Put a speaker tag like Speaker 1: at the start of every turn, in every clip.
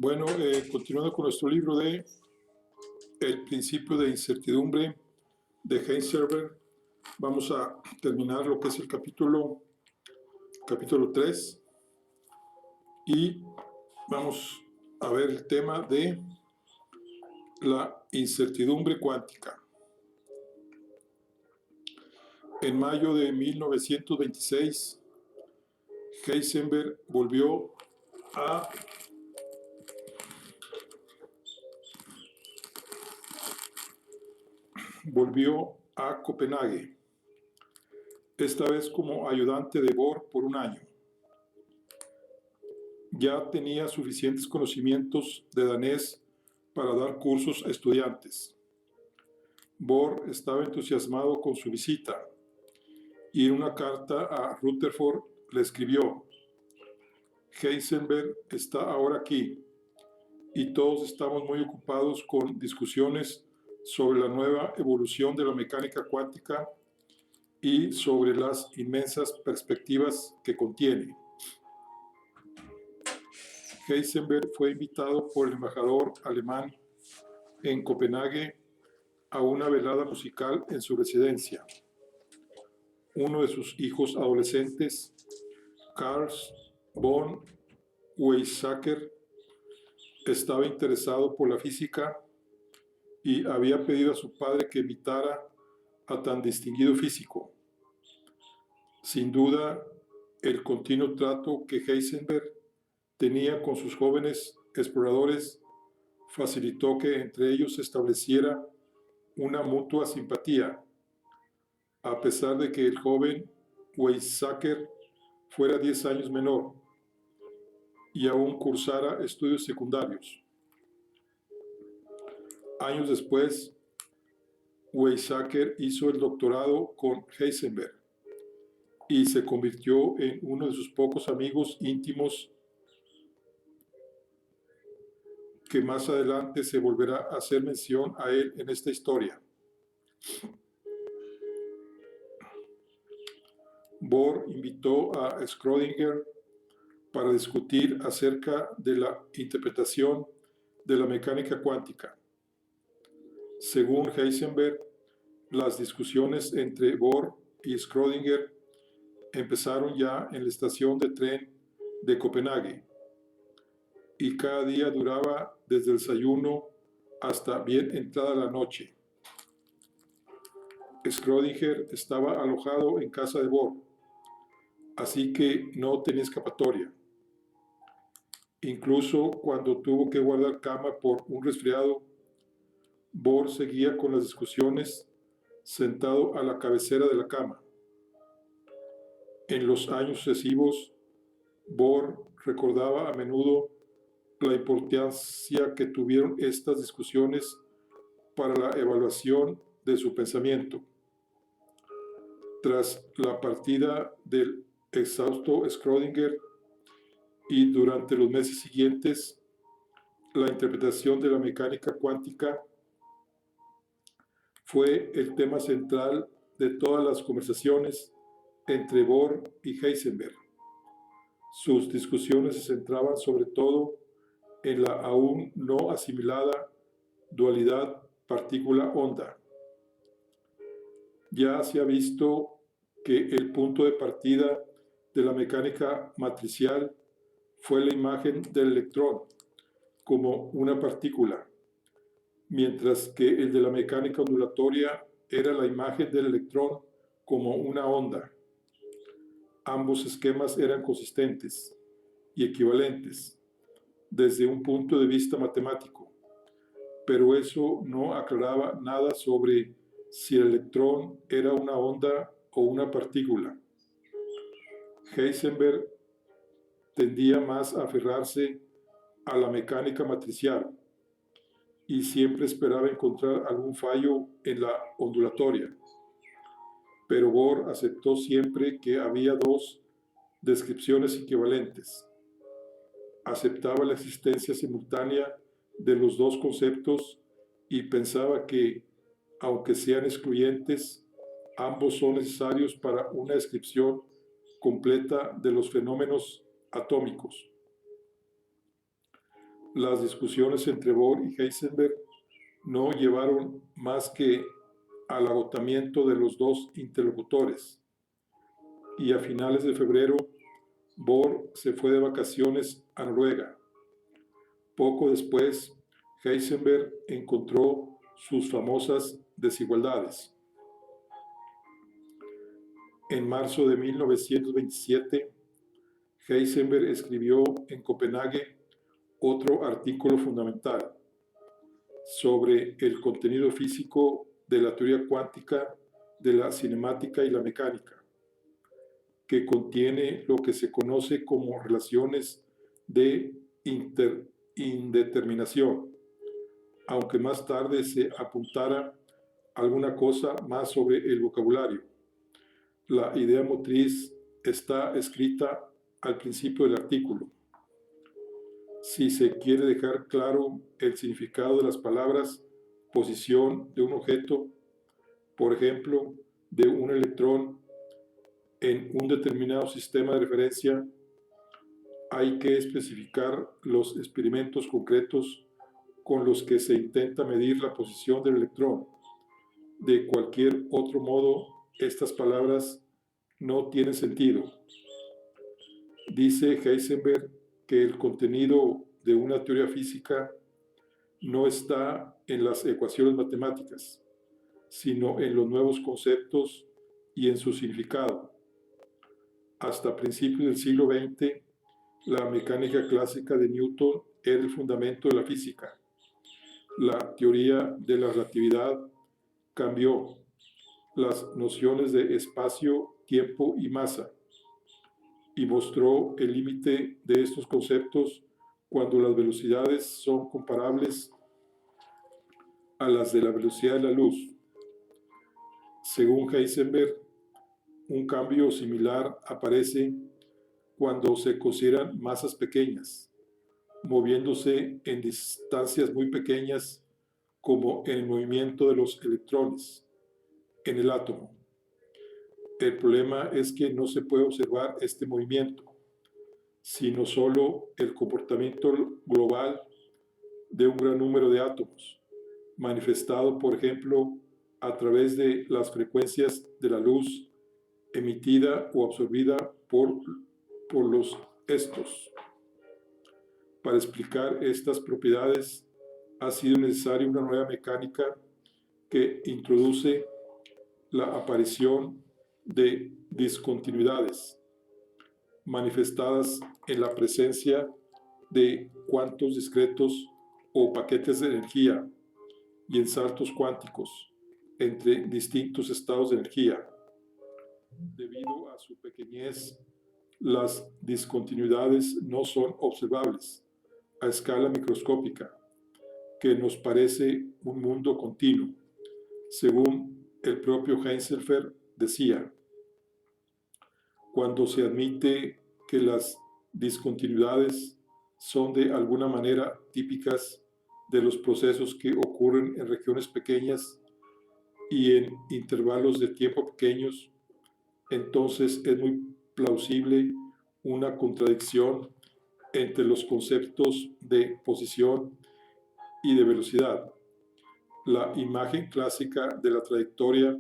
Speaker 1: Bueno, continuando con nuestro libro de El principio de incertidumbre de Heinzelberg, vamos a terminar lo que es el capítulo 3 y vamos a ver el tema de la incertidumbre cuántica. En mayo de 1926, Heisenberg volvió a Copenhague, esta vez como ayudante de Bohr por un año. Ya tenía suficientes conocimientos de danés para dar cursos a estudiantes. Bohr estaba entusiasmado con su visita y en una carta a Rutherford le escribió: Heisenberg está ahora aquí y todos estamos muy ocupados con discusiones sobre la nueva evolución de la mecánica cuántica y sobre las inmensas perspectivas que contiene. Heisenberg fue invitado por el embajador alemán en Copenhague a una velada musical en su residencia. Uno de sus hijos adolescentes, Carl von Weizsäcker, estaba interesado por la física y había pedido a su padre que invitara a tan distinguido físico. Sin duda, el continuo trato que Heisenberg tenía con sus jóvenes exploradores facilitó que entre ellos se estableciera una mutua simpatía, a pesar de que el joven Weizsäcker fuera 10 años menor y aún cursara estudios secundarios. Años después, Weizsäcker hizo el doctorado con Heisenberg y se convirtió en uno de sus pocos amigos íntimos que más adelante se volverá a hacer mención a él en esta historia. Bohr invitó a Schrödinger para discutir acerca de la interpretación de la mecánica cuántica. Según Heisenberg, las discusiones entre Bohr y Schrödinger empezaron ya en la estación de tren de Copenhague y cada día duraba desde el desayuno hasta bien entrada la noche. Schrödinger estaba alojado en casa de Bohr, así que no tenía escapatoria. Incluso cuando tuvo que guardar cama por un resfriado, Bohr seguía con las discusiones sentado a la cabecera de la cama. En los años sucesivos, Bohr recordaba a menudo la importancia que tuvieron estas discusiones para la evaluación de su pensamiento. Tras la partida del exhausto Schrödinger y durante los meses siguientes, la interpretación de la mecánica cuántica fue el tema central de todas las conversaciones entre Bohr y Heisenberg. Sus discusiones se centraban sobre todo en la aún no asimilada dualidad partícula-onda. Ya se ha visto que el punto de partida de la mecánica matricial fue la imagen del electrón como una partícula, mientras que el de la mecánica ondulatoria era la imagen del electrón como una onda. Ambos esquemas eran consistentes y equivalentes desde un punto de vista matemático, pero eso no aclaraba nada sobre si el electrón era una onda o una partícula. Heisenberg tendía más a aferrarse a la mecánica matricial y siempre esperaba encontrar algún fallo en la ondulatoria, pero Bohr aceptó siempre que había dos descripciones equivalentes. Aceptaba la existencia simultánea de los dos conceptos y pensaba que, aunque sean excluyentes, ambos son necesarios para una descripción completa de los fenómenos atómicos. Las discusiones entre Bohr y Heisenberg no llevaron más que al agotamiento de los dos interlocutores, y a finales de febrero Bohr se fue de vacaciones a Noruega. Poco después, Heisenberg encontró sus famosas desigualdades. En marzo de 1927, Heisenberg escribió en Copenhague otro artículo fundamental sobre el contenido físico de la teoría cuántica de la cinemática y la mecánica, que contiene lo que se conoce como relaciones de indeterminación, aunque más tarde se apuntara alguna cosa más sobre el vocabulario. La idea motriz está escrita al principio del artículo. Si se quiere dejar claro el significado de las palabras posición de un objeto, por ejemplo, de un electrón en un determinado sistema de referencia, hay que especificar los experimentos concretos con los que se intenta medir la posición del electrón. De cualquier otro modo, estas palabras no tienen sentido. Dice Heisenberg que el contenido de una teoría física no está en las ecuaciones matemáticas, sino en los nuevos conceptos y en su significado. Hasta principios del siglo XX, la mecánica clásica de Newton era el fundamento de la física. La teoría de la relatividad cambió las nociones de espacio, tiempo y masa, y mostró el límite de estos conceptos cuando las velocidades son comparables a las de la velocidad de la luz. Según Heisenberg, un cambio similar aparece cuando se consideran masas pequeñas, moviéndose en distancias muy pequeñas, como en el movimiento de los electrones en el átomo. El problema es que no se puede observar este movimiento, sino solo el comportamiento global de un gran número de átomos, manifestado, por ejemplo, a través de las frecuencias de la luz emitida o absorbida por estos. Para explicar estas propiedades ha sido necesaria una nueva mecánica que introduce la aparición de discontinuidades manifestadas en la presencia de cuantos discretos o paquetes de energía y en saltos cuánticos entre distintos estados de energía. Debido a su pequeñez, las discontinuidades no son observables a escala microscópica, que nos parece un mundo continuo, según el propio Heisenberg decía. Cuando se admite que las discontinuidades son de alguna manera típicas de los procesos que ocurren en regiones pequeñas y en intervalos de tiempo pequeños, entonces es muy plausible una contradicción entre los conceptos de posición y de velocidad. La imagen clásica de la trayectoria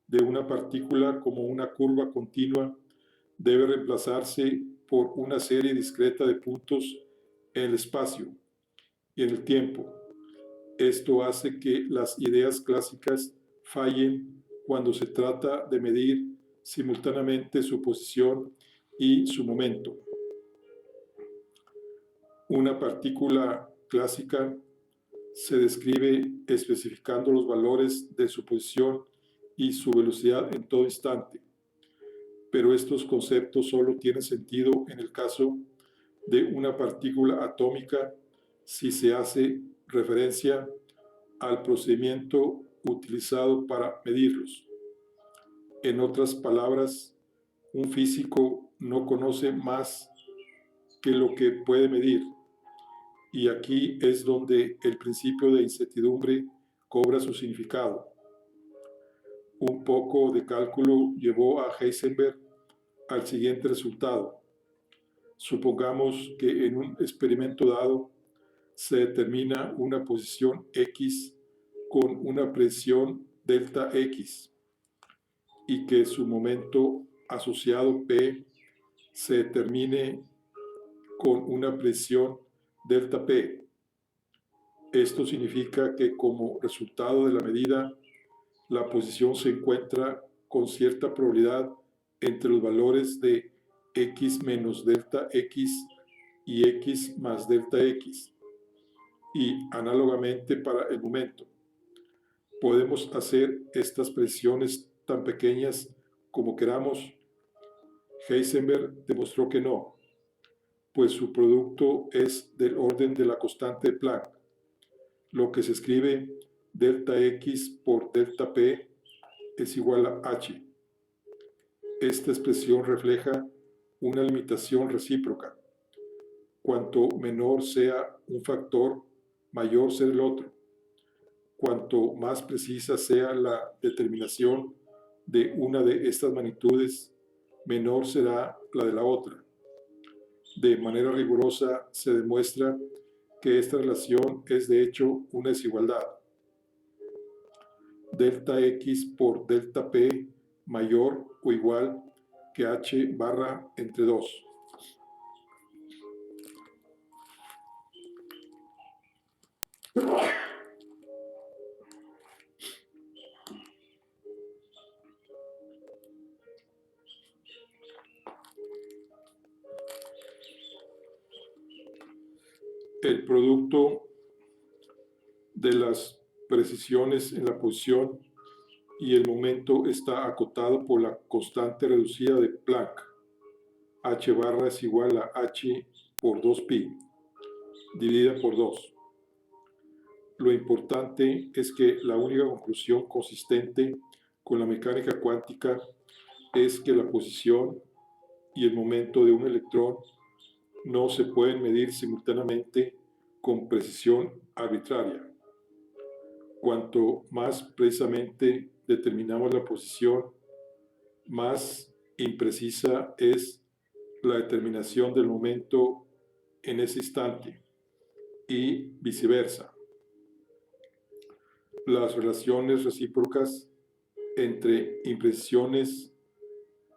Speaker 1: de una partícula como una curva continua debe reemplazarse por una serie discreta de puntos en el espacio y en el tiempo. Esto hace que las ideas clásicas fallen cuando se trata de medir simultáneamente su posición y su momento. Una partícula clásica se describe especificando los valores de su posición y su velocidad en todo instante, pero estos conceptos solo tienen sentido en el caso de una partícula atómica si se hace referencia al procedimiento utilizado para medirlos. En otras palabras, un físico no conoce más que lo que puede medir, y aquí es donde el principio de incertidumbre cobra su significado. Un poco de cálculo llevó a Heisenberg al siguiente resultado. Supongamos que en un experimento dado se determina una posición X con una presión delta X y que su momento asociado P se determine con una presión delta P. Esto significa que como resultado de la medida, la posición se encuentra con cierta probabilidad entre los valores de X menos delta X y X más delta X. Y análogamente para el momento, podemos hacer estas presiones tan pequeñas como queramos. Heisenberg demostró que no, pues su producto es del orden de la constante de Planck, lo que se escribe delta X por delta P es igual a H. Esta expresión refleja una limitación recíproca. Cuanto menor sea un factor, mayor será el otro. Cuanto más precisa sea la determinación de una de estas magnitudes, menor será la de la otra. De manera rigurosa se demuestra que esta relación es de hecho una desigualdad. Delta X por delta P mayor o igual que H barra entre 2. El producto de las precisiones en la posición y el momento está acotado por la constante reducida de Planck. H barra es igual a H por 2pi, dividida por 2. Lo importante es que la única conclusión consistente con la mecánica cuántica es que la posición y el momento de un electrón no se pueden medir simultáneamente con precisión arbitraria. Cuanto más precisamente determinamos la posición, más imprecisa es la determinación del momento en ese instante y viceversa. Las relaciones recíprocas entre imprecisiones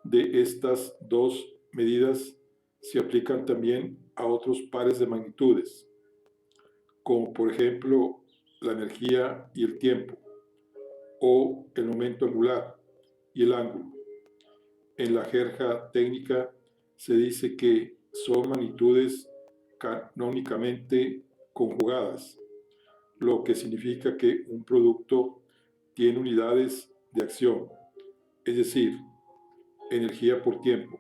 Speaker 1: de estas dos medidas se aplican también a otros pares de magnitudes, como por ejemplo la energía y el tiempo, o el momento angular y el ángulo. En la jerga técnica se dice que son magnitudes canónicamente conjugadas, lo que significa que un producto tiene unidades de acción, es decir, energía por tiempo.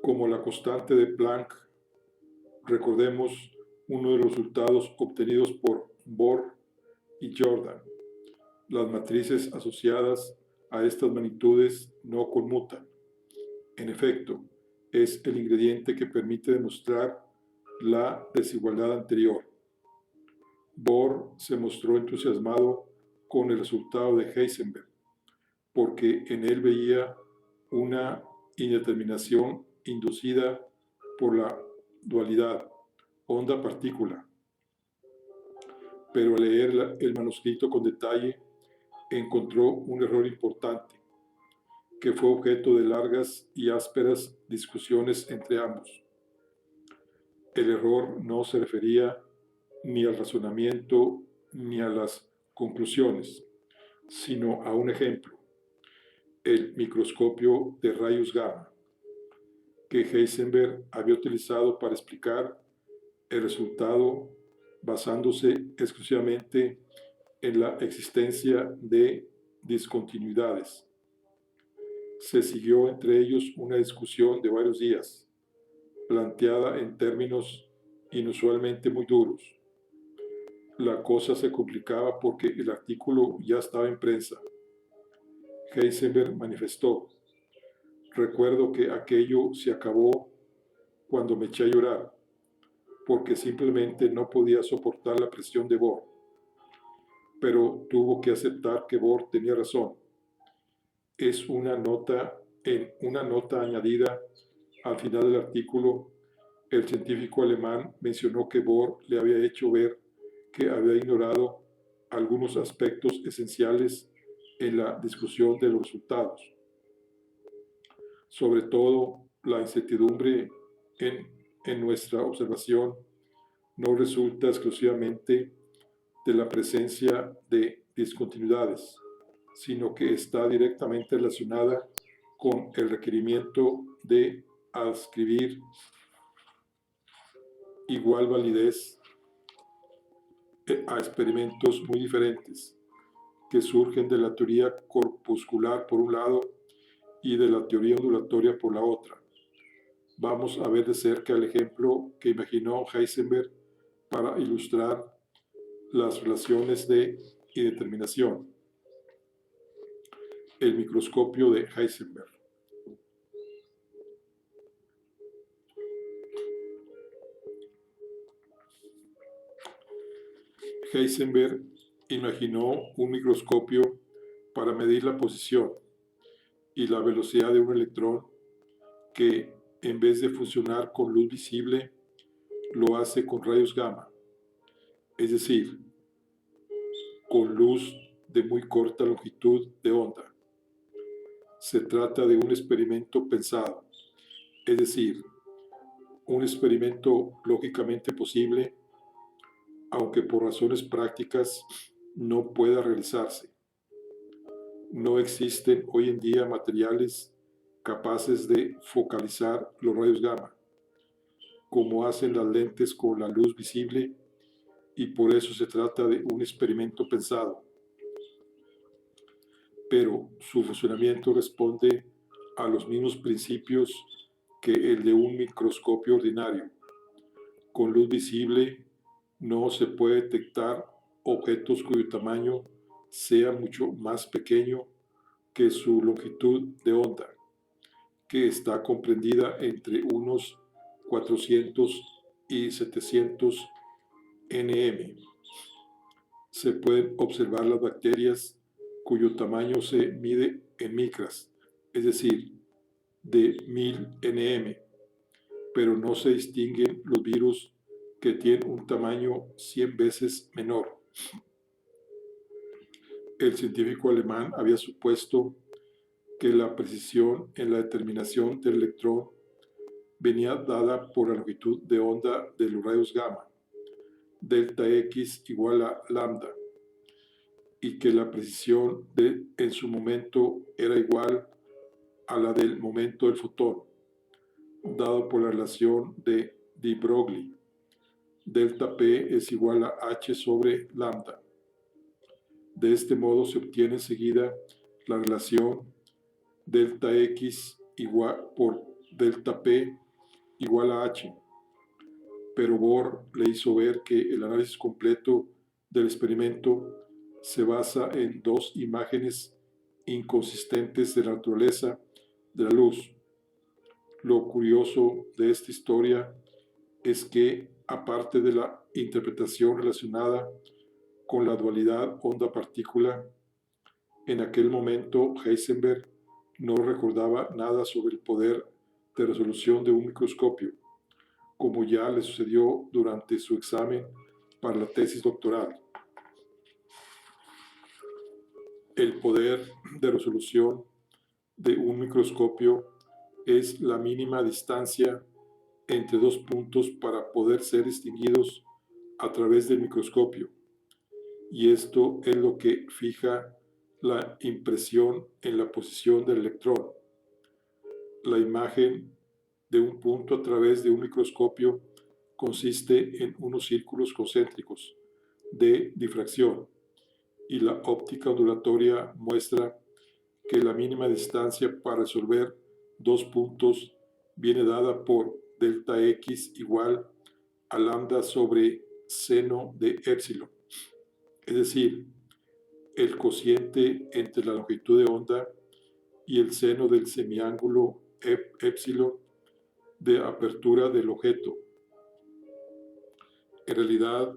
Speaker 1: Como la constante de Planck, recordemos uno de los resultados obtenidos por Bohr y Jordan. Las matrices asociadas a estas magnitudes no conmutan. En efecto, es el ingrediente que permite demostrar la desigualdad anterior. Bohr se mostró entusiasmado con el resultado de Heisenberg, porque en él veía una indeterminación inducida por la dualidad onda-partícula. Pero al leer el manuscrito con detalle, encontró un error importante, que fue objeto de largas y ásperas discusiones entre ambos. El error no se refería ni al razonamiento ni a las conclusiones, sino a un ejemplo, el microscopio de rayos gamma, que Heisenberg había utilizado para explicar el resultado basándose exclusivamente en la existencia de discontinuidades. Se siguió entre ellos una discusión de varios días, planteada en términos inusualmente muy duros. La cosa se complicaba porque el artículo ya estaba en prensa. Heisenberg manifestó: recuerdo que aquello se acabó cuando me eché a llorar, porque simplemente no podía soportar la presión de Bohr. Pero tuvo que aceptar que Bohr tenía razón. Es una nota añadida Al final del artículo, el científico alemán mencionó que Bohr le había hecho ver que había ignorado algunos aspectos esenciales en la discusión de los resultados, sobre todo la incertidumbre en nuestra observación no resulta exclusivamente de la presencia de discontinuidades, sino que está directamente relacionada con el requerimiento de adscribir igual validez a experimentos muy diferentes que surgen de la teoría corpuscular por un lado y de la teoría ondulatoria por la otra. Vamos a ver de cerca el ejemplo que imaginó Heisenberg para ilustrar las relaciones de indeterminación. El microscopio de Heisenberg. Heisenberg imaginó un microscopio para medir la posición y la velocidad de un electrón que, en vez de funcionar con luz visible, lo hace con rayos gamma, es decir, con luz de muy corta longitud de onda. Se trata de un experimento pensado, es decir, un experimento lógicamente posible, aunque por razones prácticas no pueda realizarse. No existen hoy en día materiales capaces de focalizar los rayos gamma, como hacen las lentes con la luz visible, y por eso se trata de un experimento pensado. Pero su funcionamiento responde a los mismos principios que el de un microscopio ordinario. Con luz visible no se puede detectar objetos cuyo tamaño sea mucho más pequeño que su longitud de onda, que está comprendida entre unos 400 y 700 nm. Se pueden observar las bacterias cuyo tamaño se mide en micras, es decir, de 1000 nm, pero no se distinguen los virus que tienen un tamaño 100 veces menor. El científico alemán había supuesto que la precisión en la determinación del electrón venía dada por la longitud de onda de los rayos gamma, delta X igual a lambda, y que la precisión en su momento era igual a la del momento del fotón, dado por la relación de de Broglie. Delta P es igual a H sobre lambda. De este modo se obtiene enseguida la relación delta X igual por delta P igual a H. Pero Bohr le hizo ver que el análisis completo del experimento se basa en dos imágenes inconsistentes de la naturaleza de la luz. Lo curioso de esta historia es que, aparte de la interpretación relacionada con la dualidad onda-partícula, en aquel momento Heisenberg no recordaba nada sobre el poder de resolución de un microscopio, como ya le sucedió durante su examen para la tesis doctoral. El poder de resolución de un microscopio es la mínima distancia entre dos puntos para poder ser distinguidos a través del microscopio, y esto es lo que fija la impresión en la posición del electrón. La imagen de un punto a través de un microscopio consiste en unos círculos concéntricos de difracción, y la óptica ondulatoria muestra que la mínima distancia para resolver dos puntos viene dada por delta X igual a lambda sobre seno de épsilon, es decir, el cociente entre la longitud de onda y el seno del semiángulo épsilon de apertura del objeto. En realidad,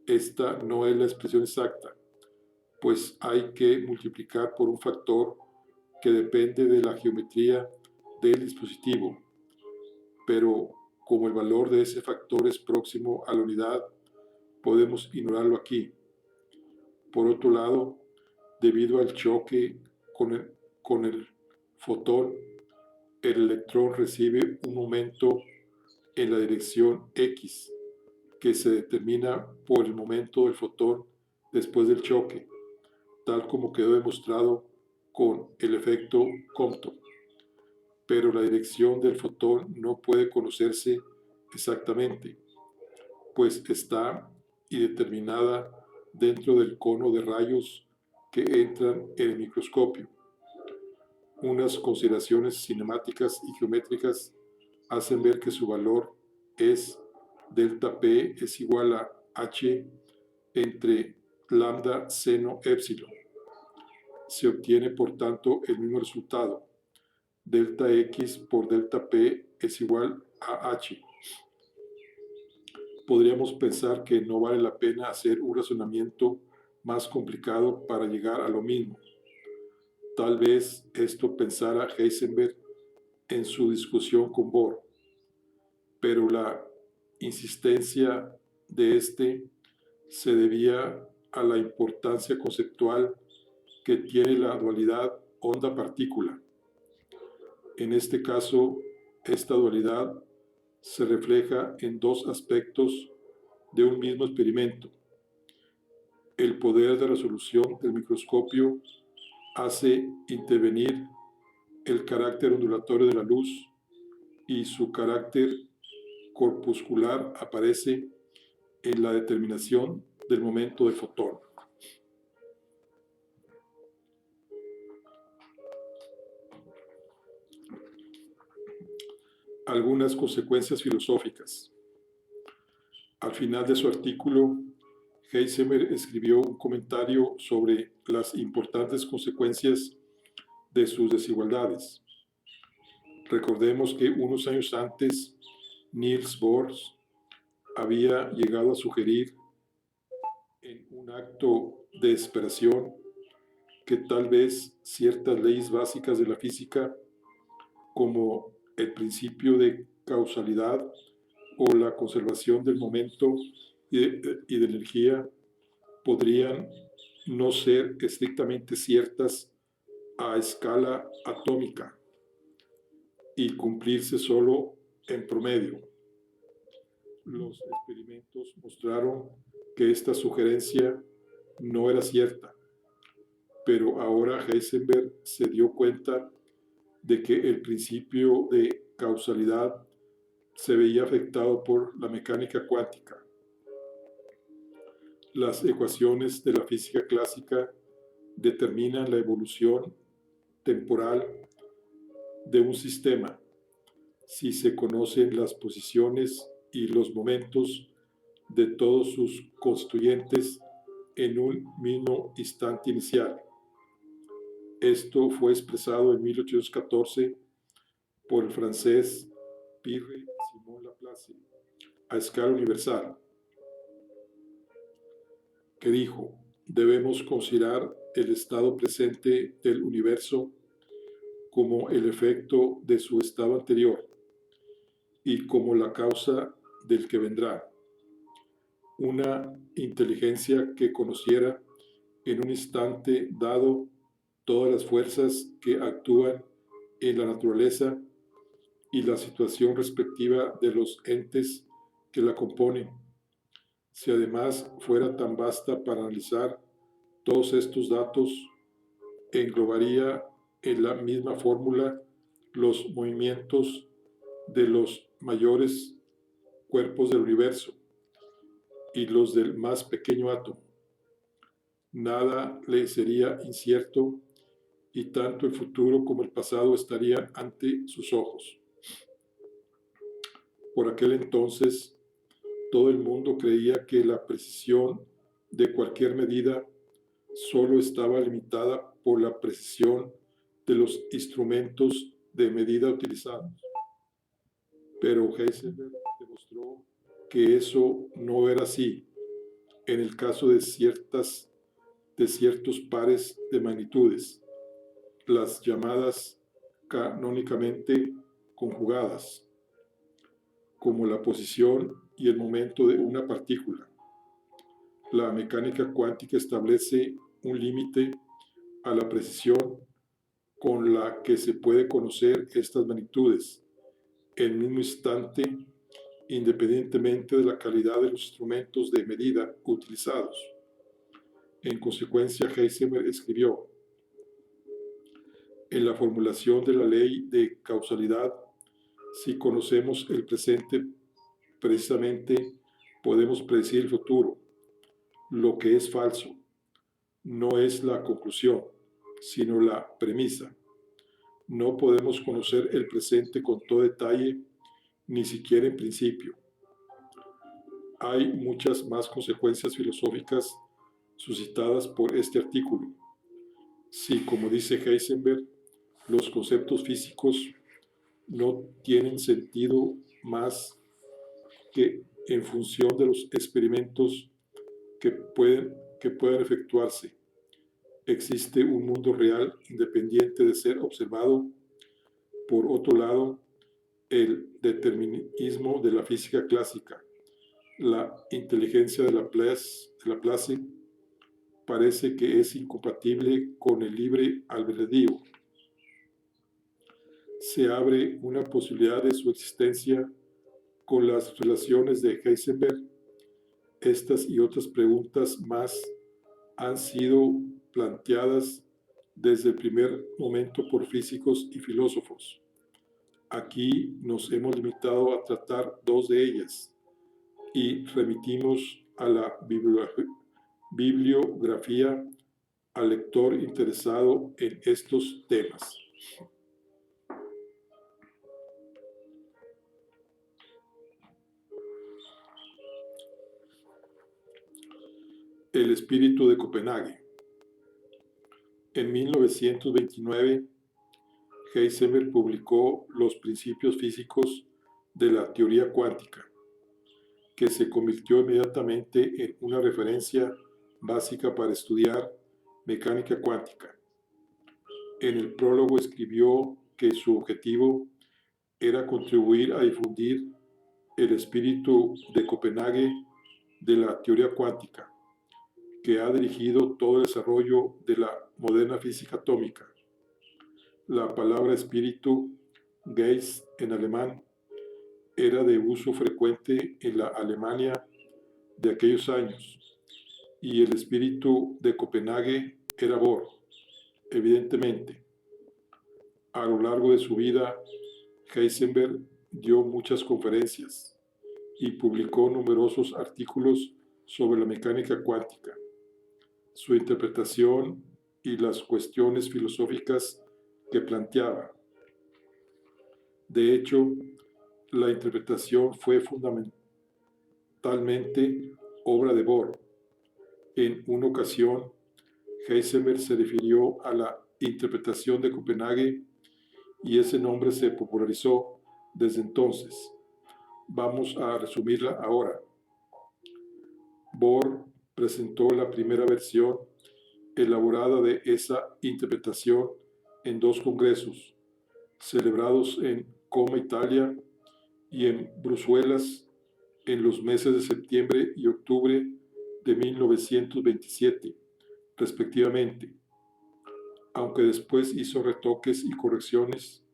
Speaker 1: esta no es la expresión exacta, pues hay que multiplicar por un factor que depende de la geometría del dispositivo, pero como el valor de ese factor es próximo a la unidad, podemos ignorarlo aquí. Por otro lado, debido al choque con el fotón, el electrón recibe un momento en la dirección X, que se determina por el momento del fotón después del choque, tal como quedó demostrado con el efecto Compton. Pero la dirección del fotón no puede conocerse exactamente, pues está indeterminada dentro del cono de rayos que entran en el microscopio. Unas consideraciones cinemáticas y geométricas hacen ver que su valor es delta P es igual a H entre lambda seno epsilon. Se obtiene por tanto el mismo resultado. Delta X por delta P es igual a H. Podríamos pensar que no vale la pena hacer un razonamiento más complicado para llegar a lo mismo. Tal vez esto pensara Heisenberg en su discusión con Bohr, pero la insistencia de este se debía a la importancia conceptual que tiene la dualidad onda-partícula. En este caso, esta dualidad se refleja en dos aspectos de un mismo experimento. El poder de resolución del microscopio hace intervenir el carácter ondulatorio de la luz y su carácter corpuscular aparece en la determinación del momento del fotón. Algunas consecuencias filosóficas. Al final de su artículo, Heisenberg escribió un comentario sobre las importantes consecuencias de sus desigualdades. Recordemos que unos años antes, Niels Bohr había llegado a sugerir en un acto de desesperación que tal vez ciertas leyes básicas de la física, como el principio de causalidad o la conservación del momento y de energía, podrían no ser estrictamente ciertas a escala atómica y cumplirse solo en promedio. Los experimentos mostraron que esta sugerencia no era cierta, pero ahora Heisenberg se dio cuenta de que el principio de causalidad se veía afectado por la mecánica cuántica. Las ecuaciones de la física clásica determinan la evolución temporal de un sistema si se conocen las posiciones y los momentos de todos sus constituyentes en un mismo instante inicial. Esto fue expresado en 1814 por el francés Pierre-Simon Laplace a escala universal, que dijo: debemos considerar el estado presente del universo como el efecto de su estado anterior y como la causa del que vendrá. Una inteligencia que conociera en un instante dado todas las fuerzas que actúan en la naturaleza y la situación respectiva de los entes que la componen. Si además fuera tan vasta para analizar todos estos datos, englobaría en la misma fórmula los movimientos de los mayores cuerpos del universo y los del más pequeño átomo. Nada le sería incierto y tanto el futuro como el pasado estarían ante sus ojos. Por aquel entonces, todo el mundo creía que la precisión de cualquier medida solo estaba limitada por la precisión de los instrumentos de medida utilizados. Pero Heisenberg demostró que eso no era así en el caso de ciertos pares de magnitudes, las llamadas canónicamente conjugadas. como la posición y el momento de una partícula. La mecánica cuántica establece un límite a la precisión con la que se puede conocer estas magnitudes en el mismo instante, independientemente de la calidad de los instrumentos de medida utilizados. En consecuencia, Heisenberg escribió: en la formulación de la ley de causalidad, si conocemos el presente precisamente, podemos predecir el futuro. Lo que es falso no es la conclusión, sino la premisa. No podemos conocer el presente con todo detalle, ni siquiera en principio. Hay muchas más consecuencias filosóficas suscitadas por este artículo. Si, como dice Heisenberg, los conceptos físicos no tienen sentido más que en función de los experimentos que puedan efectuarse, existe un mundo real independiente de ser observado. Por otro lado, el determinismo de la física clásica, la inteligencia de Laplace, parece que es incompatible con el libre albedrío. Se abre una posibilidad de su existencia con las relaciones de Heisenberg. Estas y otras preguntas más han sido planteadas desde el primer momento por físicos y filósofos. Aquí nos hemos limitado a tratar dos de ellas y remitimos a la bibliografía al lector interesado en estos temas. El espíritu de Copenhague. En 1929, Heisenberg publicó los principios físicos de la teoría cuántica, que se convirtió inmediatamente en una referencia básica para estudiar mecánica cuántica. En el prólogo escribió que su objetivo era contribuir a difundir el espíritu de Copenhague de la teoría cuántica, que ha dirigido todo el desarrollo de la moderna física atómica. La palabra espíritu, Geist en alemán, era de uso frecuente en la Alemania de aquellos años, y el espíritu de Copenhague era Bohr, evidentemente. A lo largo de su vida, Heisenberg dio muchas conferencias y publicó numerosos artículos sobre la mecánica cuántica, su interpretación y las cuestiones filosóficas que planteaba. De hecho, la interpretación fue fundamentalmente obra de Bohr. En una ocasión, Heisenberg se refirió a la interpretación de Copenhague y ese nombre se popularizó desde entonces. Vamos a resumirla ahora. Bohr presentó la primera versión elaborada de esa interpretación en dos congresos, celebrados en Como, Italia, y en Bruselas en los meses de septiembre y octubre de 1927, respectivamente, aunque después hizo retoques y correcciones,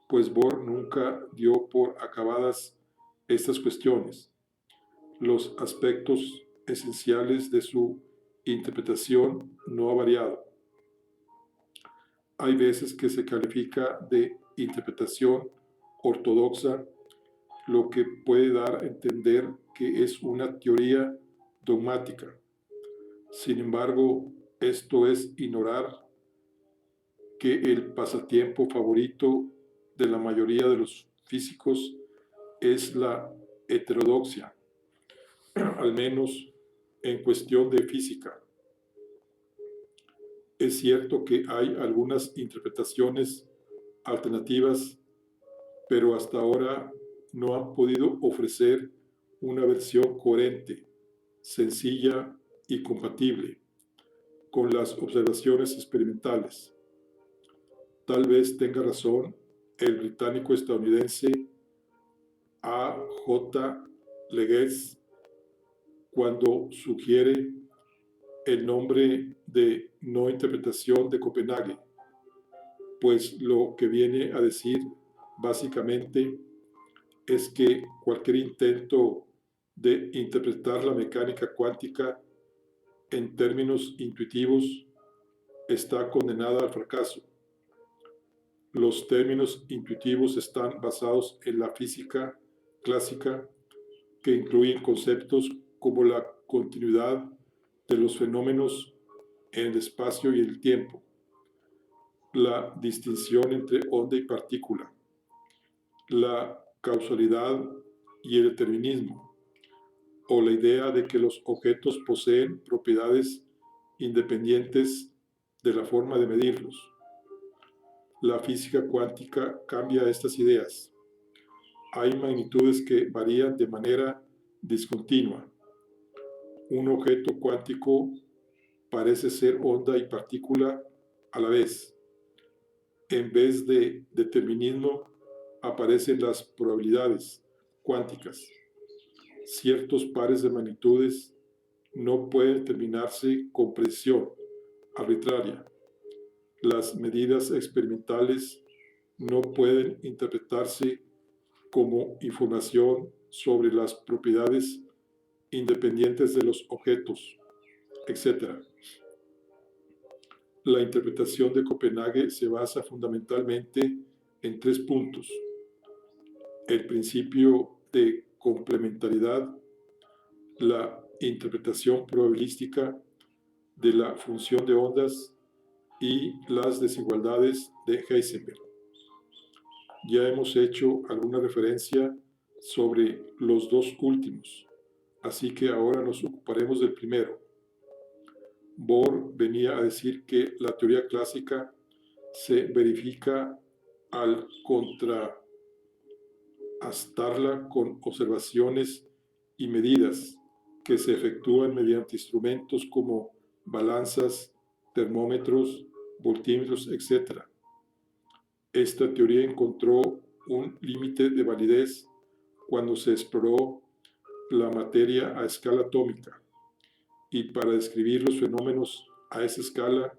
Speaker 1: pues Bohr nunca dio por acabadas estas cuestiones. Los aspectos esenciales de su interpretación no ha variado. Hay veces que se califica de interpretación ortodoxa, lo que puede dar a entender que es una teoría dogmática. Sin embargo, esto es ignorar que el pasatiempo favorito de la mayoría de los físicos es la heterodoxia, al menos en cuestión de física. Es cierto que hay algunas interpretaciones alternativas, pero hasta ahora no han podido ofrecer una versión coherente, sencilla y compatible con las observaciones experimentales. Tal vez tenga razón el británico estadounidense A. J. Legges cuando sugiere el nombre de no interpretación de Copenhague, pues lo que viene a decir básicamente es que cualquier intento de interpretar la mecánica cuántica en términos intuitivos está condenada al fracaso. Los términos intuitivos están basados en la física clásica, que incluyen conceptos como la continuidad de los fenómenos en el espacio y el tiempo, la distinción entre onda y partícula, la causalidad y el determinismo, o la idea de que los objetos poseen propiedades independientes de la forma de medirlos. La física cuántica cambia estas ideas. Hay magnitudes que varían de manera discontinua. Un objeto cuántico parece ser onda y partícula a la vez. En vez de determinismo, aparecen las probabilidades cuánticas. Ciertos pares de magnitudes no pueden determinarse con precisión arbitraria. Las medidas experimentales no pueden interpretarse como información sobre las propiedades independientes de los objetos, etc. La interpretación de Copenhague se basa fundamentalmente en 3 puntos: el principio de complementariedad, la interpretación probabilística de la función de ondas y las desigualdades de Heisenberg. Ya hemos hecho alguna referencia sobre los dos últimos, así que ahora nos ocuparemos del primero. Bohr venía a decir que la teoría clásica se verifica al contrastarla con observaciones y medidas que se efectúan mediante instrumentos como balanzas, termómetros, voltímetros, etc. Esta teoría encontró un límite de validez cuando se exploró la materia a escala atómica, y para describir los fenómenos a esa escala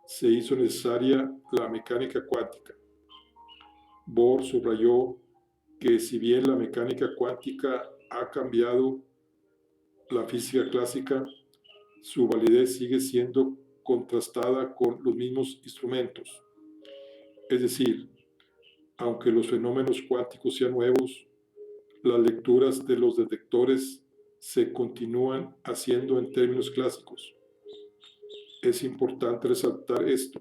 Speaker 1: se hizo necesaria la mecánica cuántica. Bohr subrayó que si bien la mecánica cuántica ha cambiado la física clásica, su validez sigue siendo contrastada con los mismos instrumentos. Es decir, aunque los fenómenos cuánticos sean nuevos, las lecturas de los detectores se continúan haciendo en términos clásicos. Es importante resaltar esto.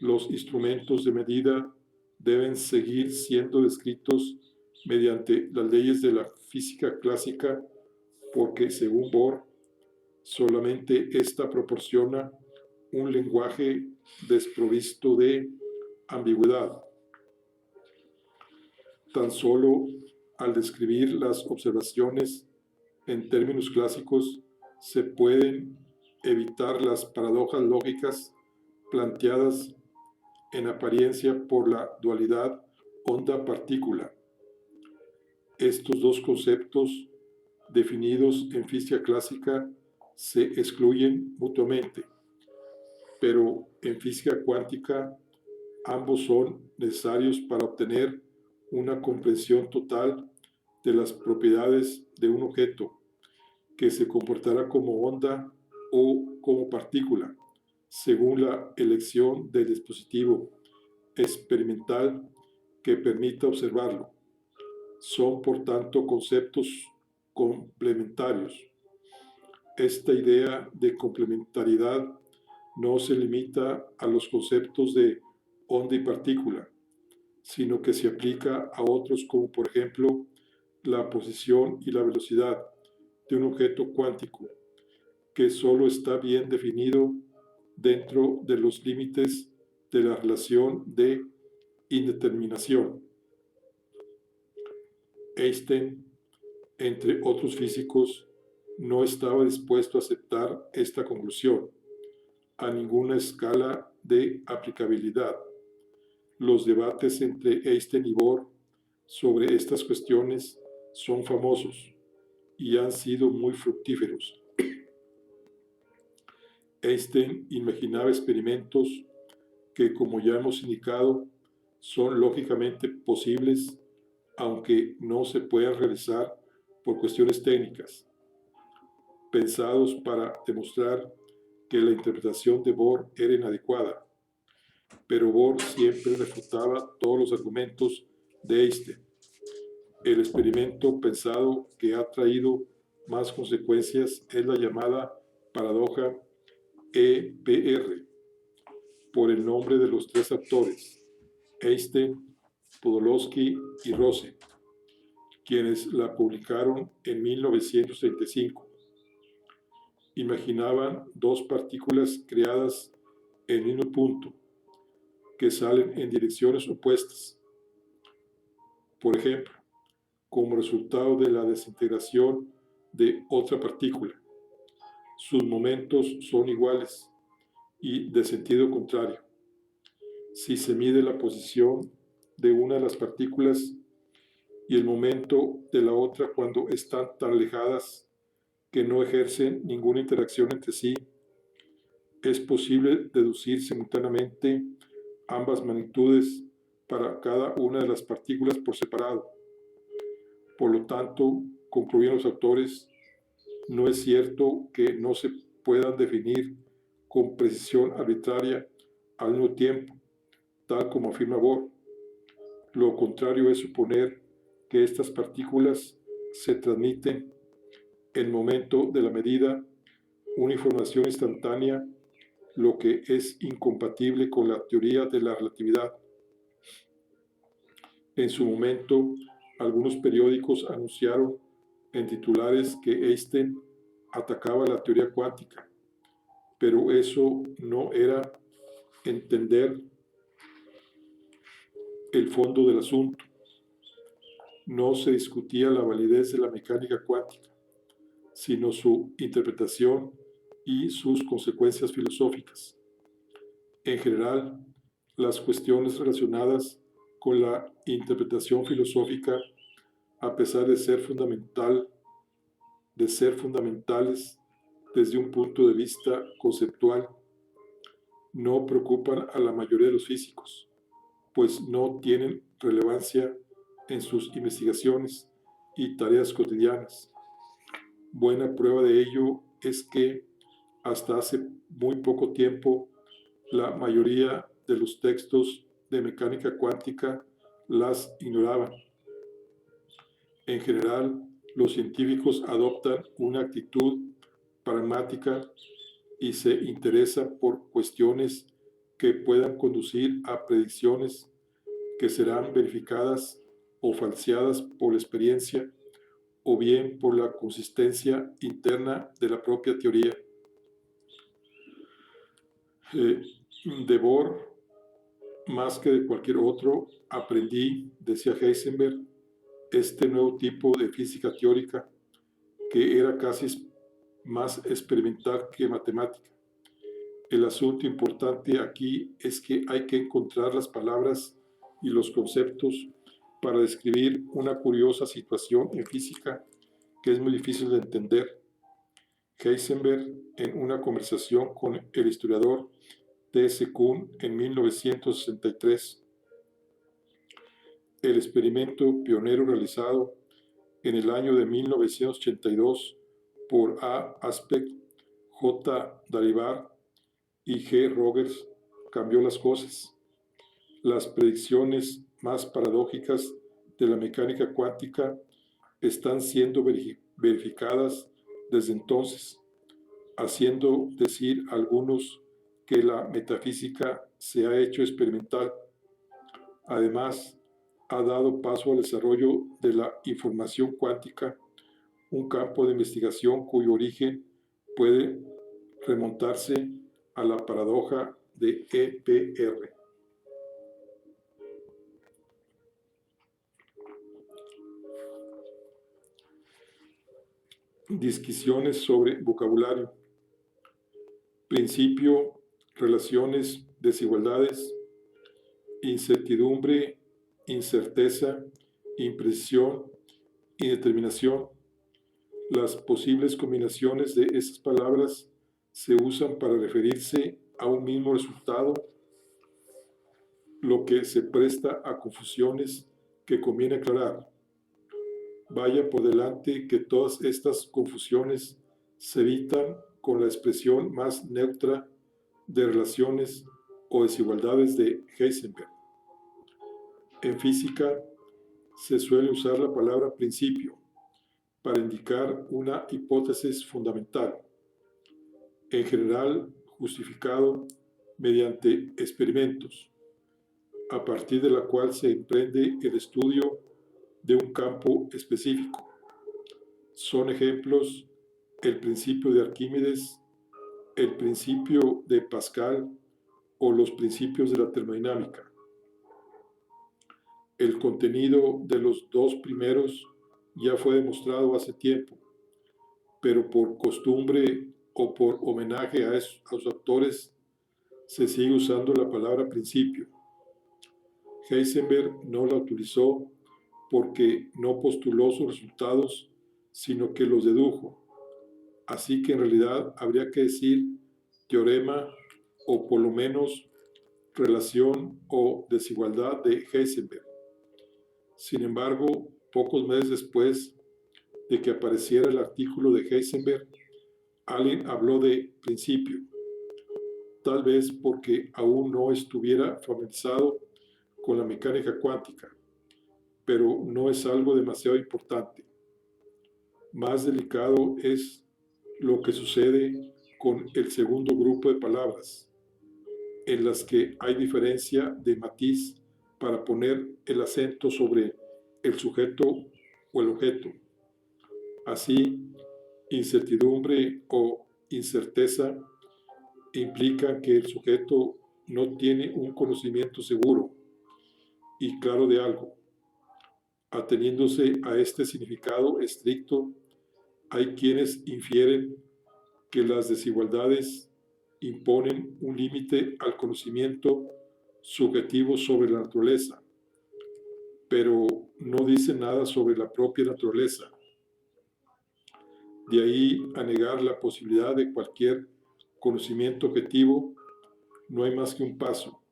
Speaker 1: Los instrumentos de medida deben seguir siendo descritos mediante las leyes de la física clásica porque, según Bohr, solamente ésta proporciona un lenguaje desprovisto de ambigüedad. Tan solo al describir las observaciones en términos clásicos se pueden evitar las paradojas lógicas planteadas en apariencia por la dualidad onda-partícula. Estos dos conceptos definidos en física clásica se excluyen mutuamente, pero en física cuántica ambos son necesarios para obtener una comprensión total de las propiedades de un objeto que se comportará como onda o como partícula, según la elección del dispositivo experimental que permita observarlo. Son, por tanto, conceptos complementarios. Esta idea de complementariedad no se limita a los conceptos de onda y partícula, sino que se aplica a otros como, por ejemplo, la posición y la velocidad de un objeto cuántico, que solo está bien definido dentro de los límites de la relación de indeterminación. Einstein, entre otros físicos, no estaba dispuesto a aceptar esta conclusión a ninguna escala de aplicabilidad. Los debates entre Einstein y Bohr sobre estas cuestiones son famosos y han sido muy fructíferos. Einstein imaginaba experimentos que, como ya hemos indicado, son lógicamente posibles, aunque no se puedan realizar por cuestiones técnicas, pensados para demostrar que la interpretación de Bohr era inadecuada, pero Bohr siempre refutaba todos los argumentos de Einstein. El experimento pensado que ha traído más consecuencias es la llamada paradoja EPR, por el nombre de los tres autores, Einstein, Podolsky y Rosen, quienes la publicaron en 1935. Imaginaban dos partículas creadas en el mismo punto, que salen en direcciones opuestas. Por ejemplo, como resultado de la desintegración de otra partícula. Sus momentos son iguales y de sentido contrario. Si se mide la posición de una de las partículas y el momento de la otra cuando están tan alejadas que no ejercen ninguna interacción entre sí, es posible deducir simultáneamente ambas magnitudes para cada una de las partículas por separado. Por lo tanto, concluyen los autores, no es cierto que no se puedan definir con precisión arbitraria al mismo tiempo, tal como afirma Bohr. Lo contrario es suponer que estas partículas se transmiten en el momento de la medida una información instantánea, lo que es incompatible con la teoría de la relatividad. En su momento, algunos periódicos anunciaron en titulares que Einstein atacaba la teoría cuántica, pero eso no era entender el fondo del asunto. No se discutía la validez de la mecánica cuántica, sino su interpretación y sus consecuencias filosóficas. En general, las cuestiones relacionadas con la interpretación filosófica, a pesar de ser fundamentales desde un punto de vista conceptual, no preocupan a la mayoría de los físicos, pues no tienen relevancia en sus investigaciones y tareas cotidianas. Buena prueba de ello es que hasta hace muy poco tiempo la mayoría de los textos de mecánica cuántica las ignoraban. En general, los científicos adoptan una actitud pragmática y se interesan por cuestiones que puedan conducir a predicciones que serán verificadas o falseadas por la experiencia o bien por la consistencia interna de la propia teoría. De Bohr, más que de cualquier otro, aprendí, decía Heisenberg, este nuevo tipo de física teórica que era casi más experimental que matemática. El asunto importante aquí es que hay que encontrar las palabras y los conceptos para describir una curiosa situación en física que es muy difícil de entender. Heisenberg, en una conversación con el historiador T.S. Kuhn en 1963, el experimento pionero realizado en el año de 1982 por A. Aspect, J. Darivar y G. Rogers cambió las cosas. Las predicciones más paradójicas de la mecánica cuántica están siendo verificadas desde entonces, haciendo decir a algunos que la metafísica se ha hecho experimental. Además, ha dado paso al desarrollo de la información cuántica, un campo de investigación cuyo origen puede remontarse a la paradoja de EPR. Disquisiciones sobre vocabulario. Principio, relaciones, desigualdades, incertidumbre, incerteza imprecisión, indeterminación. Las posibles combinaciones de esas palabras se usan para referirse a un mismo resultado, lo que se presta a confusiones que conviene aclarar. Vaya por delante que todas estas confusiones se evitan con la expresión más neutra de relaciones o desigualdades de Heisenberg. En física se suele usar la palabra principio para indicar una hipótesis fundamental, en general justificado mediante experimentos, a partir de la cual se emprende el estudio de un campo específico. Son ejemplos el principio de Arquímedes, el principio de Pascal o los principios de la termodinámica. El contenido de los dos primeros ya fue demostrado hace tiempo, pero por costumbre o por homenaje a los autores se sigue usando la palabra principio. Heisenberg no la utilizó porque no postuló sus resultados, sino que los dedujo. Así que en realidad habría que decir teorema o por lo menos relación o desigualdad de Heisenberg. Sin embargo, pocos meses después de que apareciera el artículo de Heisenberg, alguien habló de principio, tal vez porque aún no estuviera familiarizado con la mecánica cuántica, pero no es algo demasiado importante. Más delicado es lo que sucede con el segundo grupo de palabras, en las que hay diferencia de matiz para poner el acento sobre el sujeto o el objeto. Así, incertidumbre o incerteza implica que el sujeto no tiene un conocimiento seguro y claro de algo. Ateniéndose a este significado estricto, hay quienes infieren que las desigualdades imponen un límite al conocimiento subjetivo sobre la naturaleza, pero no dicen nada sobre la propia naturaleza. De ahí a negar la posibilidad de cualquier conocimiento objetivo, no hay más que un paso,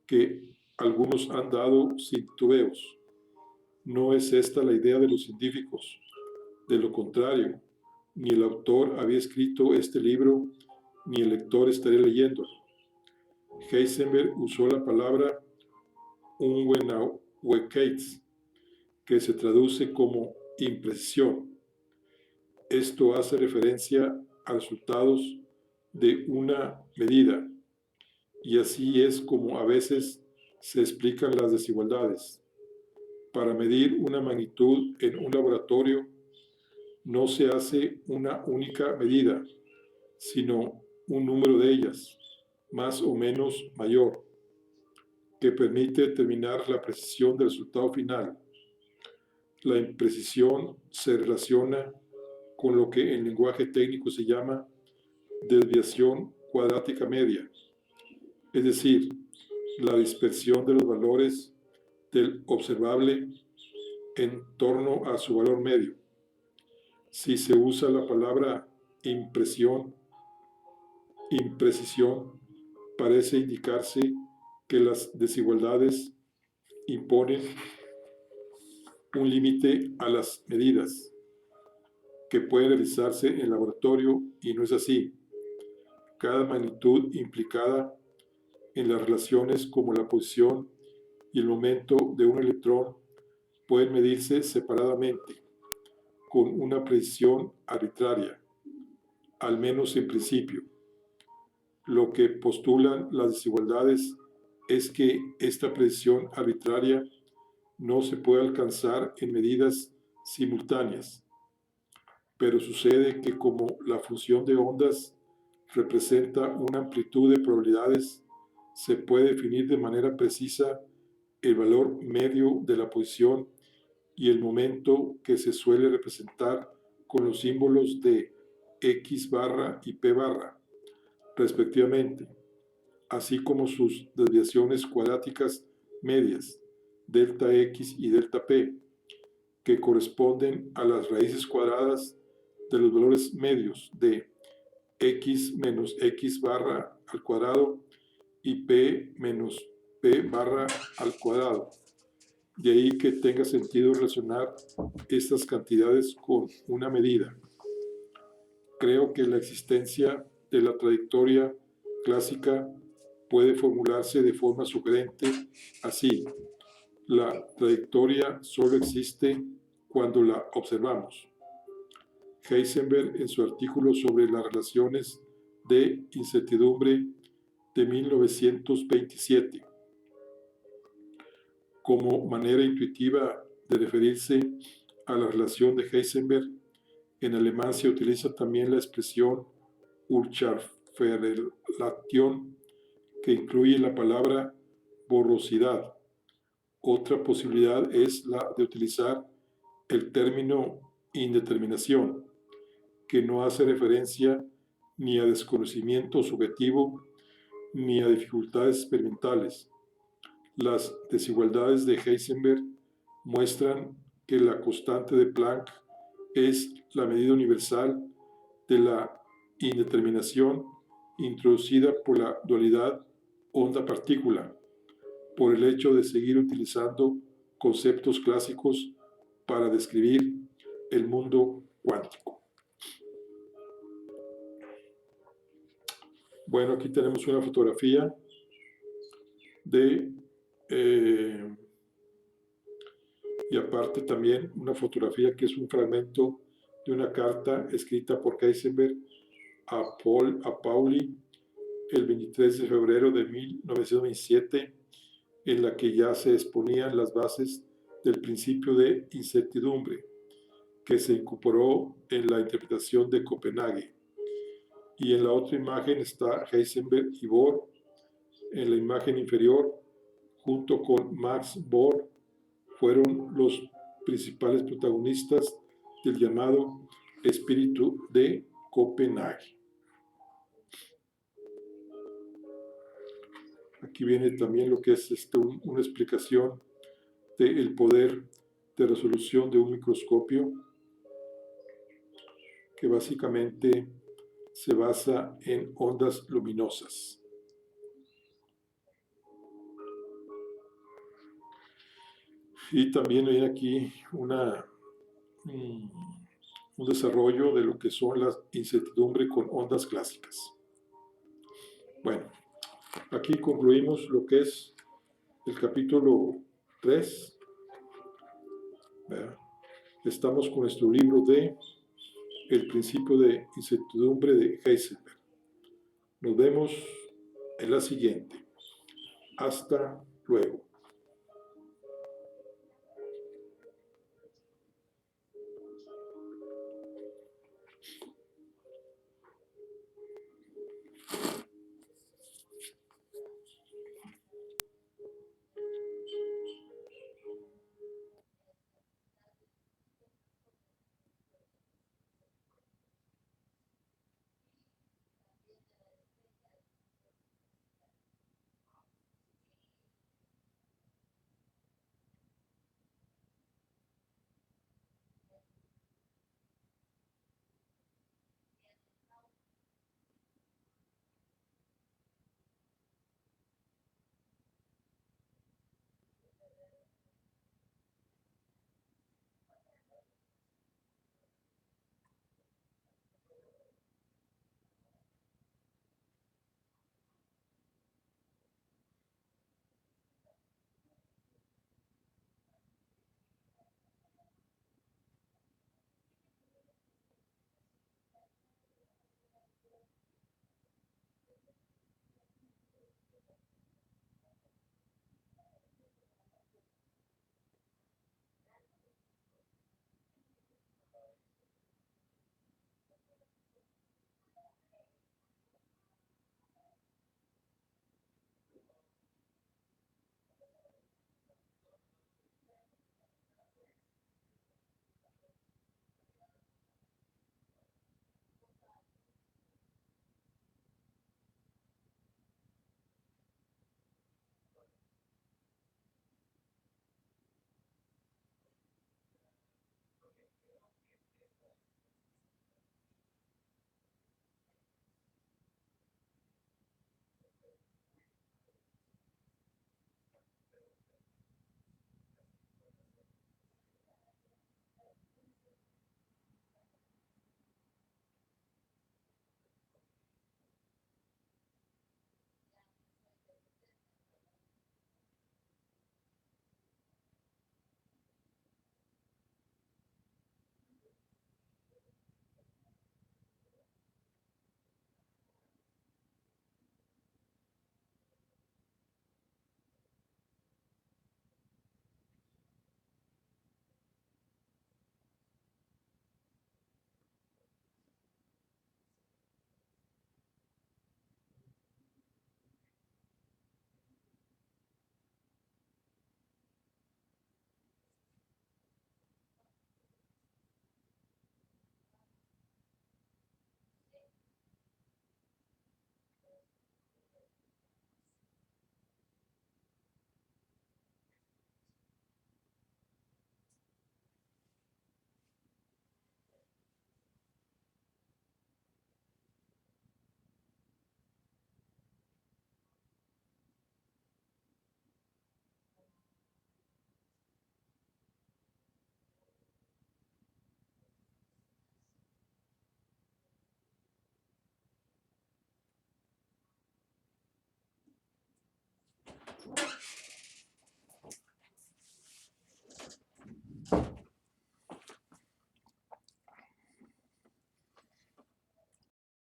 Speaker 1: que algunos han dado sin titubeos. No es esta la idea de los científicos. De lo contrario, ni el autor había escrito este libro, ni el lector estaría leyéndolo. Heisenberg usó la palabra Ungenauigkeit, que se traduce como imprecisión. Esto hace referencia a resultados de una medida, y así es como a veces se explican las desigualdades. Para medir una magnitud en un laboratorio no se hace una única medida, sino un número de ellas, más o menos mayor, que permite determinar la precisión del resultado final. La imprecisión se relaciona con lo que en lenguaje técnico se llama desviación cuadrática media, es decir, la dispersión de los valores del observable en torno a su valor medio. Si se usa la palabra imprecisión, parece indicarse que las desigualdades imponen un límite a las medidas que pueden realizarse en el laboratorio, y no es así. Cada magnitud implicada en las relaciones como la posición y el momento de un electrón pueden medirse separadamente con una precisión arbitraria, al menos en principio. Lo que postulan las desigualdades es que esta precisión arbitraria no se puede alcanzar en medidas simultáneas, pero sucede que como la función de ondas representa una amplitud de probabilidades, se puede definir de manera precisa el valor medio de la posición y el momento, que se suele representar con los símbolos de x barra y p barra, respectivamente, así como sus desviaciones cuadráticas medias, delta X y delta P, que corresponden a las raíces cuadradas de los valores medios de X menos X barra al cuadrado y P menos P barra al cuadrado. De ahí que tenga sentido relacionar estas cantidades con una medida. Creo que la existencia de la trayectoria clásica puede formularse de forma sugerente así: la trayectoria solo existe cuando la observamos. Heisenberg, en su artículo sobre las relaciones de incertidumbre de 1927, como manera intuitiva de referirse a la relación de Heisenberg, en alemán se utiliza también la expresión Ursache-Relation, que incluye la palabra borrosidad. Otra posibilidad es la de utilizar el término indeterminación, que no hace referencia ni a desconocimiento subjetivo ni a dificultades experimentales. Las desigualdades de Heisenberg muestran que la constante de Planck es la medida universal de la indeterminación introducida por la dualidad onda-partícula, por el hecho de seguir utilizando conceptos clásicos para describir el mundo cuántico. Bueno, aquí tenemos una fotografía de y aparte también una fotografía que es un fragmento de una carta escrita por Heisenberg a Pauli el 23 de febrero de 1927, en la que ya se exponían las bases del principio de incertidumbre, que se incorporó en la interpretación de Copenhague. Y en la otra imagen está Heisenberg y Bohr. En la imagen inferior, junto con Max Bohr, fueron los principales protagonistas del llamado espíritu de Copenhague. Aquí viene también lo que es una explicación del poder de resolución de un microscopio, que básicamente se basa en ondas luminosas. Y también hay aquí un desarrollo de lo que son las incertidumbres con ondas clásicas. Bueno, aquí concluimos lo que es el capítulo 3. Estamos con nuestro libro de El principio de incertidumbre de Heisenberg. Nos vemos en la siguiente. Hasta luego.